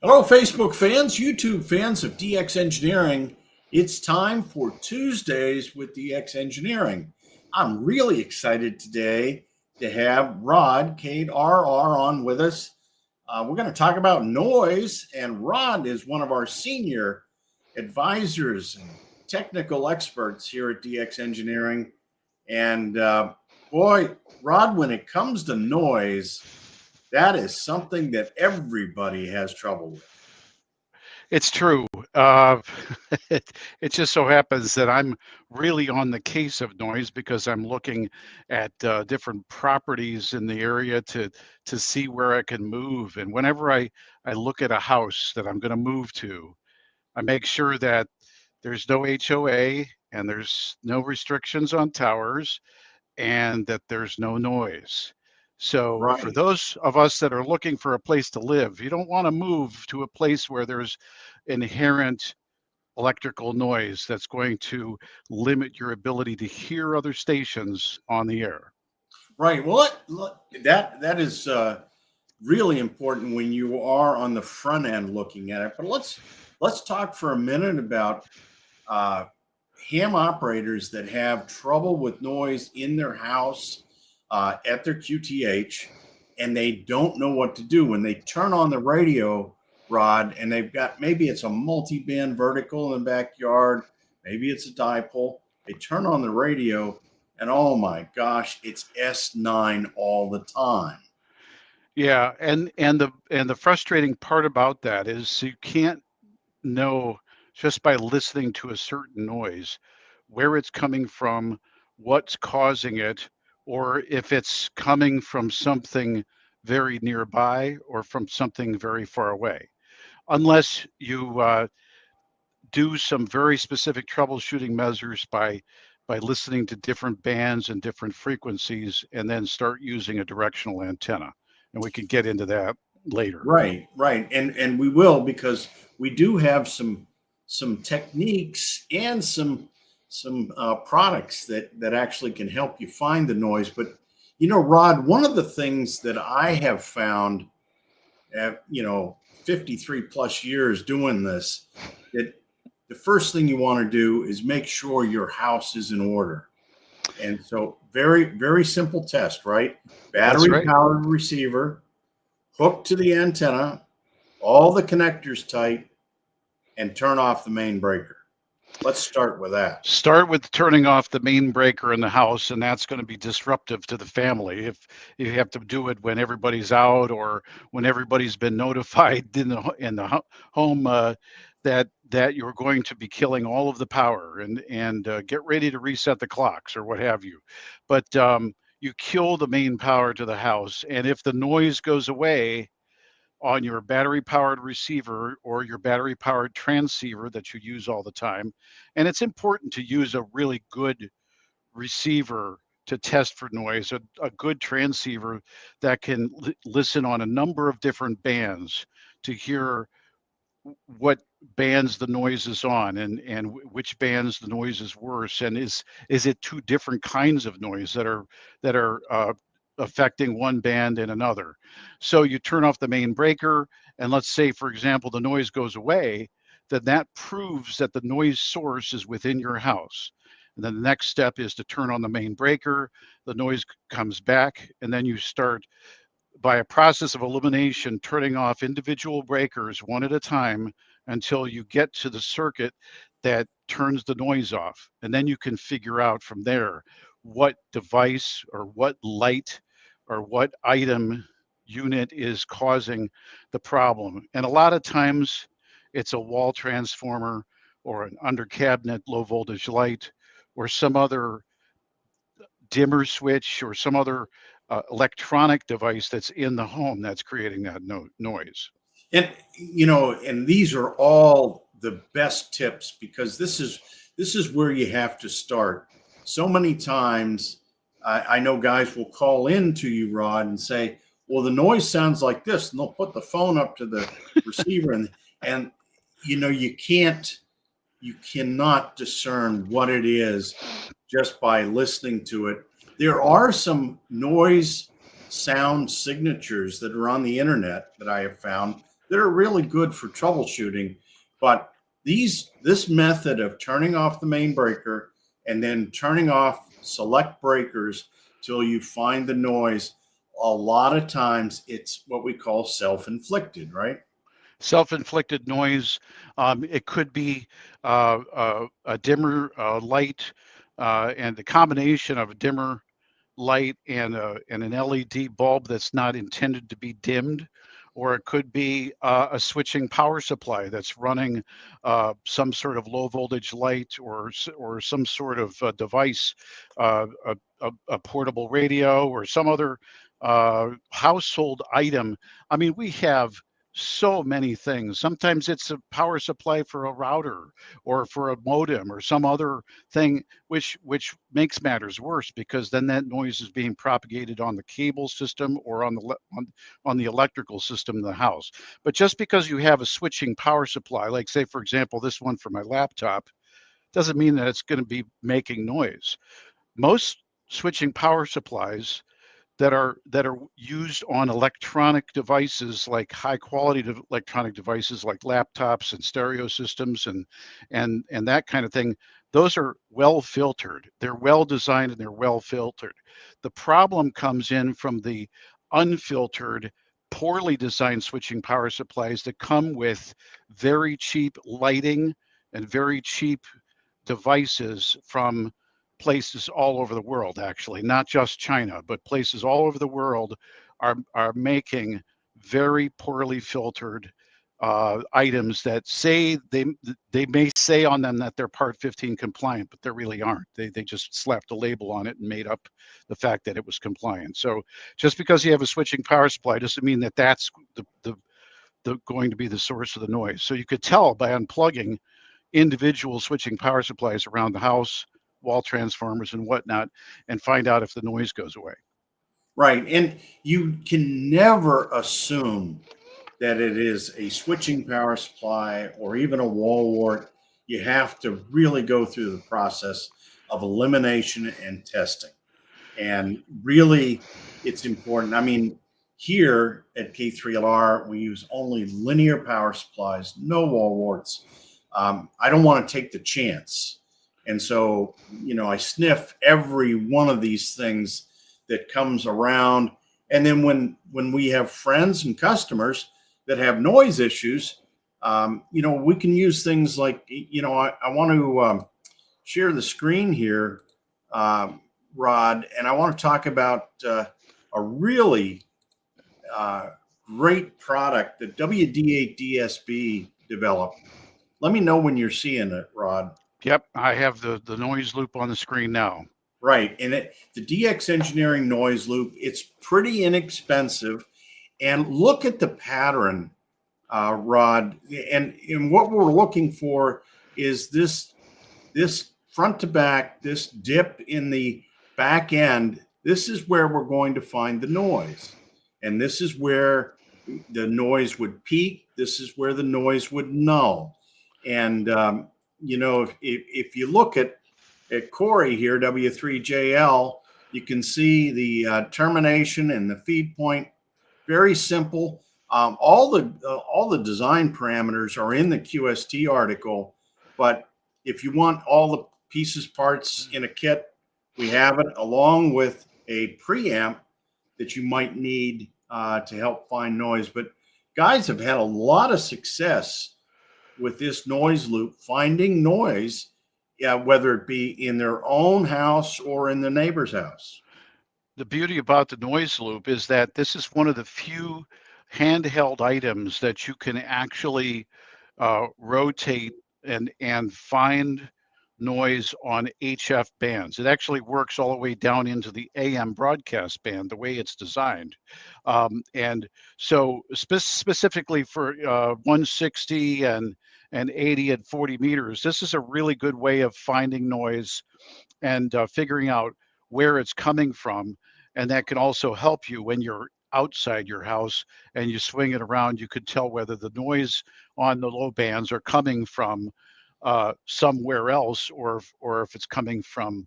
Hello, Facebook fans, YouTube fans of DX Engineering. It's time for Tuesdays with DX Engineering. I'm really excited today to have Rod, K3LR, on with us. We're going to talk about noise, and Rod is one of our senior advisors and technical experts here at DX Engineering. And boy, Rod, when it comes to noise, that is something that everybody has trouble with. It's true. Uh, it, it just so happens that I'm really on the case of noise because I'm looking at different properties in the area to see where I can move. And whenever I look at a house that I'm going to move to, I make sure that there's no HOA and there's no restrictions on towers and that there's no noise. So for Right. those of us that are looking for a place to live, you don't want to move to a place where there's inherent electrical noise that's going to limit your ability to hear other stations on the air. Right. Well, that is really important when you are on the front end looking at it. But let's talk for a minute about uh, ham operators that have trouble with noise in their house at their QTH, and they don't know what to do when they turn on the radio, Rod, and they've got, maybe it's a multi-band vertical in the backyard, maybe it's a dipole. They turn on the radio, and oh my gosh, it's S9 all the time. Yeah, and the frustrating part about that is you can't know just by listening to a certain noise where it's coming from, what's causing it, or if it's coming from something very nearby or from something very far away. Unless you do some very specific troubleshooting measures by listening to different bands and different frequencies and then start using a directional antenna. And we can get into that later. Right, right, and we will, because we do have some techniques and some products that actually can help you find the noise. But Rod, one of the things that I have found at 53 plus years doing this, that the first thing you want to do is make sure your house is in order. And so, very very simple test, right? That's Battery right. powered receiver hooked to the antenna, all the connectors tight, and turn off the main breaker. Let's start with that. Start with turning off the main breaker in the house, and that's going to be disruptive to the family. If you have to do it when everybody's out or when everybody's been notified in the home that you're going to be killing all of the power and get ready to reset the clocks or what have you. But you kill the main power to the house, and if the noise goes away on your battery powered receiver or your battery powered transceiver that you use all the time. And it's important to use a really good receiver to test for noise, a good transceiver that can listen on a number of different bands to hear what bands the noise is on and which bands the noise is worse, and is it two different kinds of noise that are affecting one band and another. So you turn off the main breaker, and let's say, for example, the noise goes away, then that proves that the noise source is within your house. And then the next step is to turn on the main breaker, the noise comes back, and then you start, by a process of elimination, turning off individual breakers one at a time until you get to the circuit that turns the noise off. And then you can figure out from there what device or what light or what item unit is causing the problem. And a lot of times it's a wall transformer or an under cabinet low voltage light or some other dimmer switch or some other electronic device that's in the home that's creating that noise. And these are all the best tips, because this is where you have to start. So many times, I know guys will call in to you, Rod, and say, "Well, the noise sounds like this," and they'll put the phone up to the receiver, and you cannot discern what it is just by listening to it. There are some noise sound signatures that are on the internet that I have found that are really good for troubleshooting. But this method of turning off the main breaker and then turning off select breakers till you find the noise, a lot of times it's what we call self-inflicted, right? Self-inflicted noise. It could be a dimmer light, and the combination of a dimmer light and an LED bulb that's not intended to be dimmed, or it could be a switching power supply that's running some sort of low voltage light, or some sort of device, a portable radio, or some other household item. I mean, we have so many things. Sometimes it's a power supply for a router or for a modem or some other thing, which makes matters worse, because then that noise is being propagated on the cable system or on the electrical system in the house. But just because you have a switching power supply, like say for example this one for my laptop, doesn't mean that it's going to be making noise. Most switching power supplies that are used on electronic devices, like high quality electronic devices like laptops and stereo systems and that kind of thing, those are well filtered. They're well designed and they're well filtered. The problem comes in from the unfiltered, poorly designed switching power supplies that come with very cheap lighting and very cheap devices from places all over the world, actually, not just China, but places all over the world are making very poorly filtered items that say they may say on them that they're Part 15 compliant, but they really aren't. They just slapped a label on it and made up the fact that it was compliant. So just because you have a switching power supply doesn't mean that that's the going to be the source of the noise. So you could tell by unplugging individual switching power supplies around the house, wall transformers and whatnot, and find out if the noise goes away. Right. And you can never assume that it is a switching power supply or even a wall wart. You have to really go through the process of elimination and testing. And really, it's important. I mean, here at K3LR, we use only linear power supplies, no wall warts. I don't want to take the chance. And so, I sniff every one of these things that comes around. And then when we have friends and customers that have noise issues, we can use things like, I want to share the screen here, Rod, and I want to talk about a really uh, great product that WD8DSB developed. Let me know when you're seeing it, Rod. Yep, I have the noise loop on the screen now. Right, and the DX Engineering noise loop. It's pretty inexpensive, and look at the pattern, Rod. And what we're looking for is this front to back, this dip in the back end. This is where we're going to find the noise. And this is where the noise would peak. This is where the noise would null. And, if you look at Corey here, W3JL, you can see the termination and the feed point. Very simple. All the design parameters are in the QST article, but if you want all the pieces, parts in a kit, we have it along with a preamp that you might need to help find noise. But guys have had a lot of success with this noise loop, finding noise, yeah, whether it be in their own house or in the neighbor's house. The beauty about the noise loop is that this is one of the few handheld items that you can actually rotate and find noise on HF bands. It actually works all the way down into the AM broadcast band, the way it's designed. And so specifically for 160 and 80 and 40 meters, this is a really good way of finding noise and figuring out where it's coming from. And that can also help you when you're outside your house and you swing it around. You could tell whether the noise on the low bands are coming from somewhere else, or if it's coming from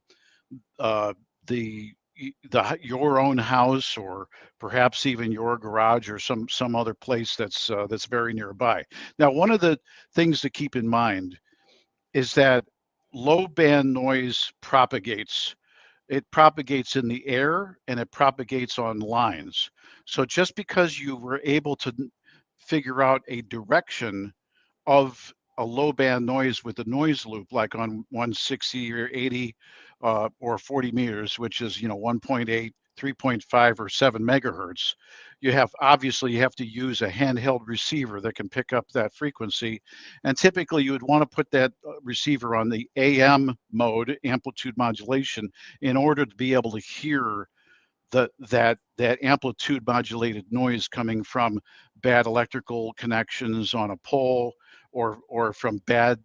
uh, the your own house, or perhaps even your garage, or some other place that's very nearby. Now, one of the things to keep in mind is that low band noise propagates. It propagates in the air and it propagates on lines. So just because you were able to figure out a direction of a low band noise with a noise loop, like on 160 or 80 or 40 meters, which is 1.8, 3.5, or 7 megahertz. You have to use a handheld receiver that can pick up that frequency, and typically you would want to put that receiver on the AM mode, amplitude modulation, in order to be able to hear that amplitude modulated noise coming from bad electrical connections on a pole, or from bad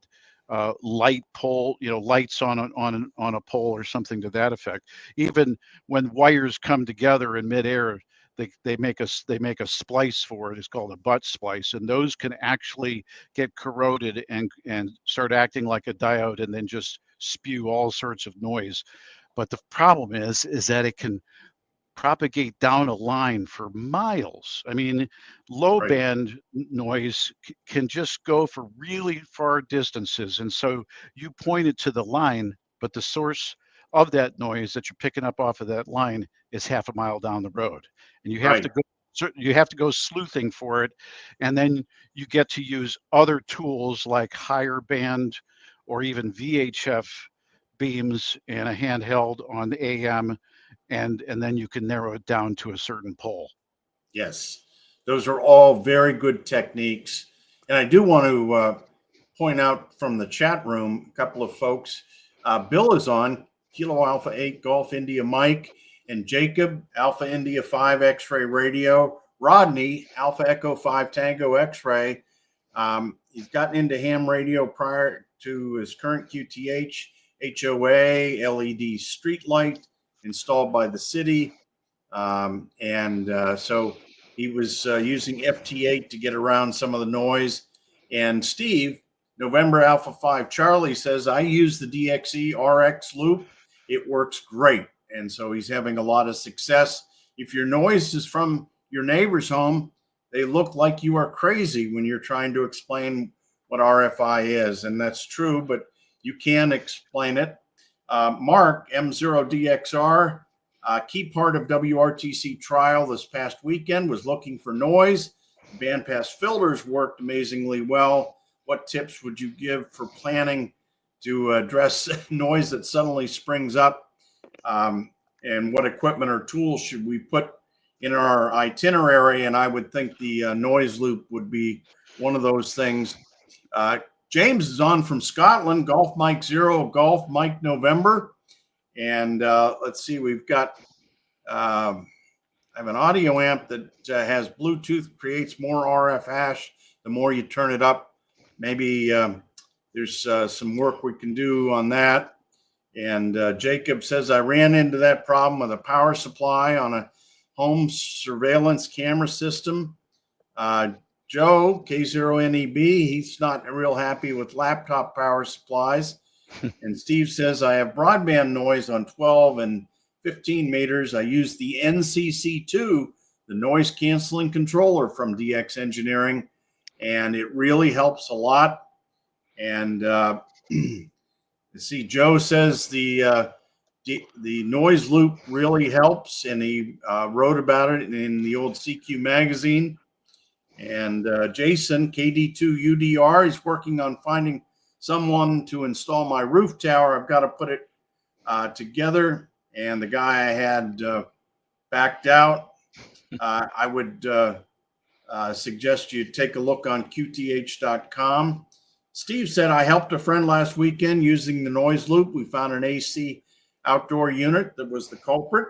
light pole, lights on a pole or something to that effect. Even when wires come together in midair, they make a splice for it. It's called a butt splice, and those can actually get corroded and start acting like a diode, and then just spew all sorts of noise. But the problem is that it can propagate down a line for miles. I mean, low Right. band noise can just go for really far distances. And so you pointed to the line, but the source of that noise that you're picking up off of that line is half a mile down the road. And Right. you have to go sleuthing for it. And then you get to use other tools like higher band or even VHF beams and a handheld on the AM, and then you can narrow it down to a certain pole. Yes, those are all very good techniques. And I do want to point out from the chat room a couple of folks. Bill is on Kilo Alpha 8 Golf India Mike, and Jacob Alpha India 5 X-ray radio. Rodney Alpha Echo 5 Tango X-ray. He's gotten into ham radio prior to his current QTH, HOA, LED street light installed by the city. So he was using FT8 to get around some of the noise. And Steve, November Alpha 5 Charlie, says, I use the DXE RX loop. It works great. And so he's having a lot of success. If your noise is from your neighbor's home, they look like you are crazy when you're trying to explain what RFI is. And that's true, but you can explain it. Mark, M0DXR, key part of WRTC trial this past weekend was looking for noise. The bandpass filters worked amazingly well. What tips would you give for planning to address noise that suddenly springs up? And what equipment or tools should we put in our itinerary? And I would think the noise loop would be one of those things. James is on from Scotland, Golf Mike 0, Golf Mike November. And let's see, we've got, I have an audio amp that has Bluetooth, creates more RF hash the more you turn it up. Maybe there's some work we can do on that. And Jacob says, I ran into that problem with a power supply on a home surveillance camera system. Joe, K0NEB, he's not real happy with laptop power supplies. And Steve says, I have broadband noise on 12 and 15 meters. I use the NCC2, the noise canceling controller from DX Engineering, and it really helps a lot. And see, Joe says the noise loop really helps, and he wrote about it in the old CQ magazine. And Jason, KD2UDR, is working on finding someone to install my roof tower. I've got to put it together, and the guy I had backed out. I would suggest you take a look on QTH.com. Steve said, I helped a friend last weekend using the noise loop. We found an AC outdoor unit that was the culprit,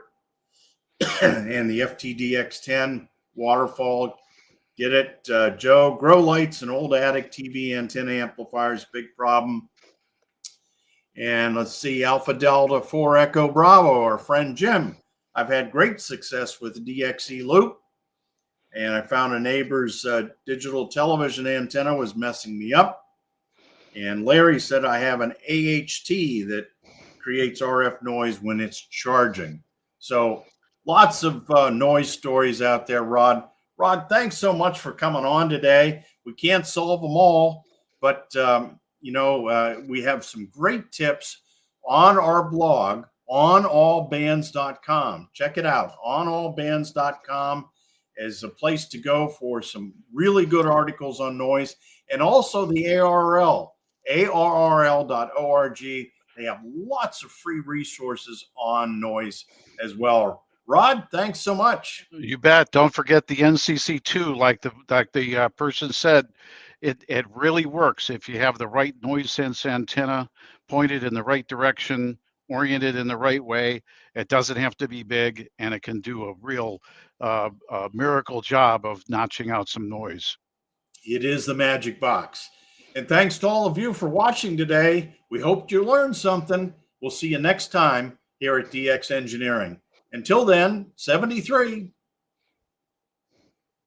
and the FTDX10 waterfall. Get it, Joe? Grow lights and old attic TV antenna amplifiers, big problem. And let's see, Alpha Delta 4 Echo Bravo, our friend Jim. I've had great success with the DXE loop, and I found a neighbor's digital television antenna was messing me up. And Larry said I have an AHT that creates RF noise when it's charging. So lots of noise stories out there, Rod. Rod, thanks so much for coming on today. We can't solve them all, but we have some great tips on our blog, onallbands.com. Check it out. Onallbands.com is a place to go for some really good articles on noise, and also the ARRL, arrl.org. They have lots of free resources on noise as well. Rod, thanks so much. You bet. Don't forget the NCC2, like the person said. It really works if you have the right noise sense antenna pointed in the right direction, oriented in the right way. It doesn't have to be big, and it can do a real miracle job of notching out some noise. It is the magic box. And thanks to all of you for watching today. We hope you learned something. We'll see you next time here at DX Engineering. Until then, 73.